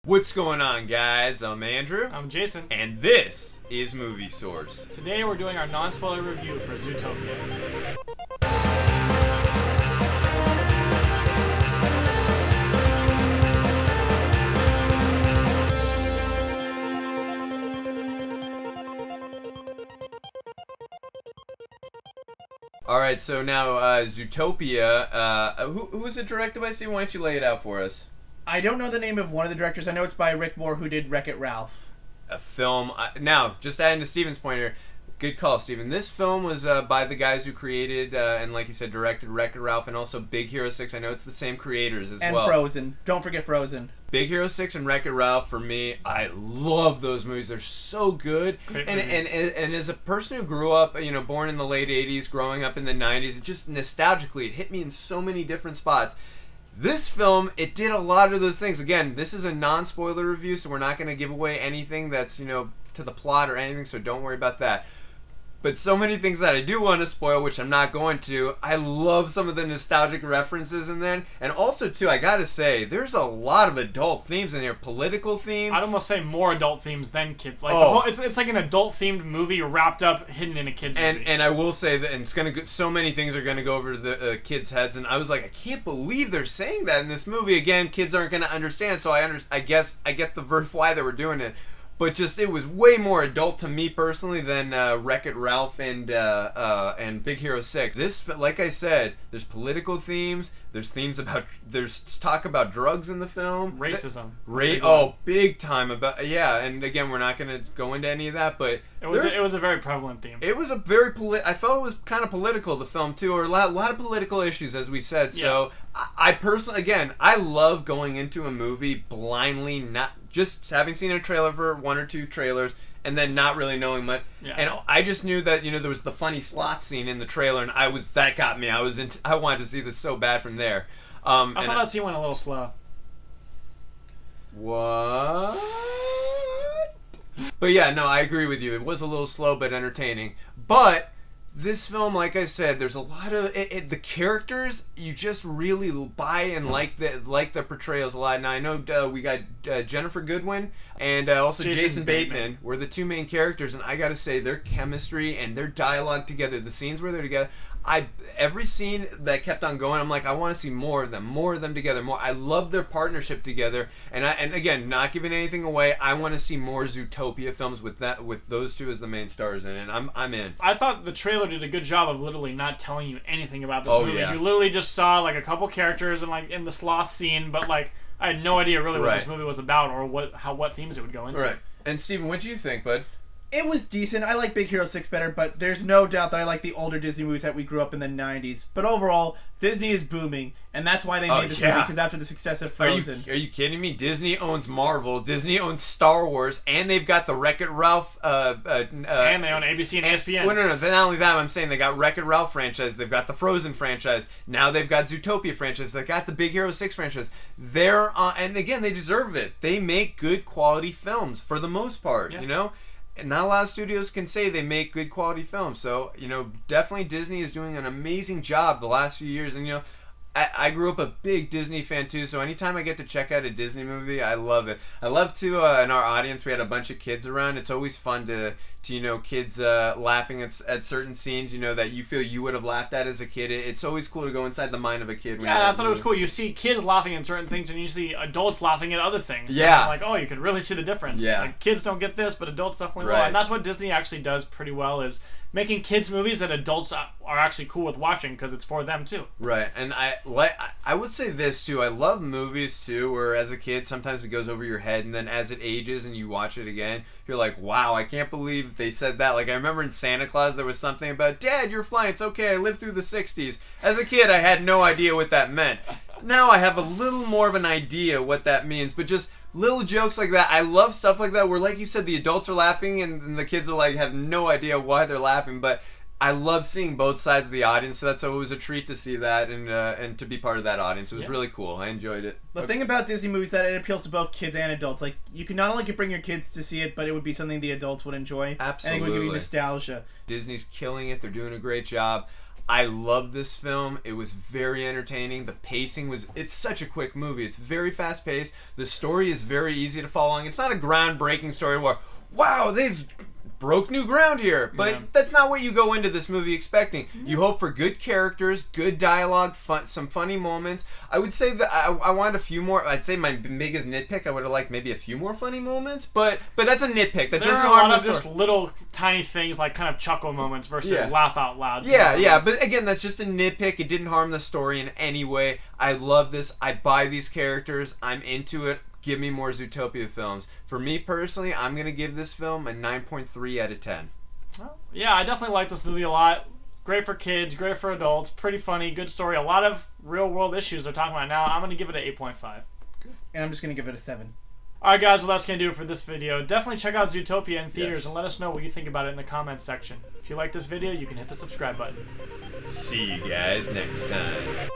What's going on, guys? I'm Andrew. I'm Jason. And this is Movie Source. Today we're doing our non-spoiler review for Zootopia. Alright, so now Zootopia, who was it directed by, Steven? Why don't you lay it out for us? I don't know the name of one of the directors. I know it's by Rick Moore, who did Wreck-It Ralph. A film. Now, just adding to Steven's point here, good call, Steven. This film was by the guys who created and, like you said, directed Wreck-It Ralph and also Big Hero 6. I know it's the same creators as and well. And Frozen. Don't forget Frozen. Big Hero 6 and Wreck-It Ralph, for me, I love those movies. They're so good. Great and movies. And as a person who grew up, born in the late 80s, growing up in the 90s, it just nostalgically, it hit me in so many different spots. This film, it did a lot of those things. Again, this is a non-spoiler review, so we're not going to give away anything that's, to the plot or anything, so don't worry about that. But so many things that I do want to spoil, which I'm not going to. I love some of the nostalgic references in there. And also, too, I gotta say, there's a lot of adult themes in here. Political themes. I'd almost say more adult themes than kids. Like Oh. it's like an adult-themed movie wrapped up, hidden in a kid's movie. And I will say that, and it's gonna so many things are gonna go over the kids' heads, and I was like, I can't believe they're saying that in this movie. Again, kids aren't gonna understand, so I guess I get the verse why they were doing it. But just, it was way more adult to me personally than Wreck-It Ralph and Big Hero 6. This, like I said, there's political themes. There's talk about drugs in the film. Racism. Big time about, yeah. And again, we're not going to go into any of that, but It was a very prevalent theme. it was a very I felt it was kind of political, the film too, or a lot of political issues, as we said. Yeah. So I personally, again, I love going into a movie blindly, not just having seen a trailer for one or two trailers, and then not really knowing much. Yeah. And I just knew that there was the funny slot scene in the trailer, and that got me. I wanted to see this so bad from there. I thought that scene went a little slow. What? But yeah, no, I agree with you. It was a little slow but entertaining. But this film, like I said, there's a lot of the characters you just really buy and like the portrayals a lot. Now I know we got Jennifer Goodwin and also Jason Bateman were the two main characters, and I gotta say their chemistry and their dialogue together, the scenes where they're together, every scene that kept on going, I'm like, I want to see more of them together. More. I love their partnership together, and again, not giving anything away, I want to see more Zootopia films with those two as the main stars in it. I'm in. I thought the trailer did a good job of literally not telling you anything about this movie. Yeah. You literally just saw like a couple characters and like in the sloth scene, but like I had no idea really what this movie was about or what themes it would go into. Right. And Steven, what do you think, bud? It was decent. I like Big Hero 6 better, but there's no doubt that I like the older Disney movies that we grew up in the 90s. But overall, Disney is booming, and that's why they made this movie, because after the success of Frozen. Are you kidding me? Disney owns Marvel, Disney owns Star Wars, and they've got the Wreck-It Ralph... and they own ABC and ESPN. Well, no, not only that, I'm saying they got Wreck-It Ralph franchise, they've got the Frozen franchise, now they've got Zootopia franchise, they've got the Big Hero 6 franchise. And again, they deserve it. They make good quality films, for the most part, And not a lot of studios can say they make good quality films. So, definitely Disney is doing an amazing job the last few years. And, I grew up a big Disney fan too, so anytime I get to check out a Disney movie, I love it. I love to, in our audience, we had a bunch of kids around. It's always fun to kids laughing at certain scenes, that you feel you would have laughed at as a kid. It's always cool to go inside the mind of a kid. Yeah, I thought it was cool. You see kids laughing at certain things, and you see adults laughing at other things. Yeah. Like, oh, you could really see the difference. Yeah. Like, kids don't get this, but adults definitely will. Right. And that's what Disney actually does pretty well, is making kids movies that adults are actually cool with watching, because it's for them too. Right, and I would say this too. I love movies too, where as a kid sometimes it goes over your head, and then as it ages and you watch it again, you're like, wow, I can't believe they said that. Like I remember in Santa Claus there was something about, Dad, you're flying. It's okay. I lived through the '60s. As a kid, I had no idea what that meant. Now I have a little more of an idea what that means, but just little jokes like that. I love stuff like that where, like you said, the adults are laughing and the kids are like have no idea why they're laughing, but I love seeing both sides of the audience, so that's always a treat to see that and to be part of that audience. It was really cool. I enjoyed it. The thing about Disney movies is that it appeals to both kids and adults. Like, you can not only bring your kids to see it, but it would be something the adults would enjoy. Absolutely. And it would give you nostalgia. Disney's killing it. They're doing a great job. I love this film. It was very entertaining. The pacing was... It's such a quick movie. It's very fast-paced. The story is very easy to follow along. It's not a groundbreaking story where, wow, they've broke new ground here. But that's not what you go into this movie expecting. You hope for good characters, good dialogue, some funny moments. I would say that I wanted a few more. I'd say my biggest nitpick, I would have liked maybe a few more funny moments. But that's a nitpick. That doesn't harm the story. Just little tiny things like kind of chuckle moments versus laugh out loud. Yeah. But again, that's just a nitpick. It didn't harm the story in any way. I love this. I buy these characters. I'm into it. Give me more Zootopia films. For me personally, I'm going to give this film a 9.3 out of 10. Well, yeah, I definitely like this movie a lot. Great for kids, great for adults, pretty funny, good story. A lot of real-world issues they're talking about now. I'm going to give it an 8.5. And I'm just going to give it a 7. Alright guys, well that's going to do it for this video. Definitely check out Zootopia in theaters and let us know what you think about it in the comments section. If you like this video, you can hit the subscribe button. See you guys next time.